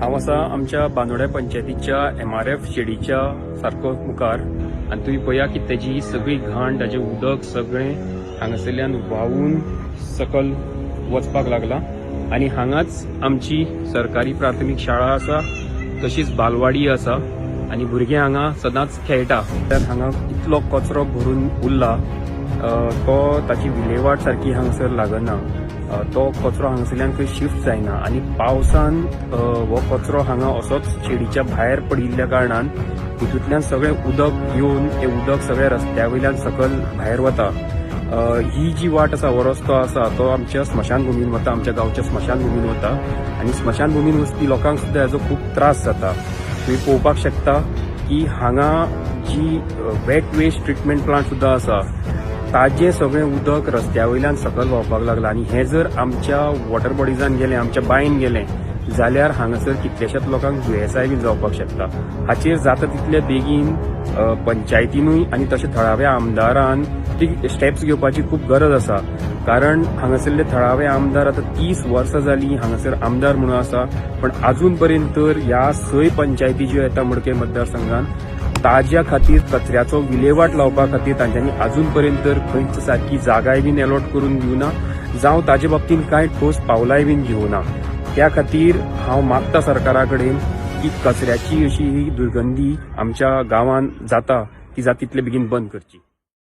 हांव आसा आमच्या बांदोड्या पंचायतीच्या MRF शेडीच्या सारको मुखार आनी तुम्ही पळया की तेजी सगळी घाण ताजें उदक सगळें हांगासरल्यान व्हांवून सकल वचपाक लागला आनी हांगाच आमची सरकारी प्राथमीक शाळा आसा तशीच बालवाडी आसा आनी भुरगे हांगा सदांच खेळटा. तर हांगा इतलो कचरो भरून उरला तो ताची विलेवाट सारकी हांगासर लागना. तो कचरो हांगासरल्यान खंय शिफ्ट जायना आनी पावसान हो कचरो हांगा असोच शेडीच्या भायर पडिल्ल्या कारणान हितूंतल्यान सगळें उदक येवन तें उदक सगळें रस्त्या वयल्यान सकल भायर वता. ही जी वाट आसा हो रस्तो आसा तो आमच्या स्मशानभुमीन वता, आमच्या गांवच्या स्मशानभुमीन वता आनी स्मशानभुमीन वचपी लोकांक सुद्दां हेजो खूब त्रास जाता. तुम्ही पळोवपाक शकता की हांगा जी वेट वेस्ट ट्रिटमेंट प्लांट सुद्दां आसा ताजें सगळें उदक रस्त्या वयल्यान सकल व्हांवपाक लागलां आनी हें जर आमच्या वॉटर बॉडीजान गेलें, आमच्या बांयन गेलें जाल्यार हांगासर कितल्याशाच लोकांक दुयेंसाय बीन जावपाक शकता. हाचेर जाता तितले बेगीन पंचायतीनूय आनी तशें थळाव्या आमदारान ती स्टेप्स घेवपाची खूब गरज आसा. कारण हांगासरले थळावे आमदार आतां 30 वर्सां जालीं हांगासर आमदार म्हणून आसा, पण अजून पर्यंत तर ह्या 6 पंचायती ज्यो येता मडकय मतदारसंघान ताज्या खातीर कचऱ्याचो विलेवाट लावपा खातीर तांच्यांनी अजून पर्यंत तर खंयच सारकी जागाय बीन अलॉट करून दिवना, जावं ताजे बाबतींत कांय ठोस पावलाय बीन घेवना. त्या खातीर हांव मागता सरकारा कडेन की कचऱ्याची अशी ही दुर्गंधी आमच्या गांवांत जाता ती जाता तितले बेगीन बंद करची.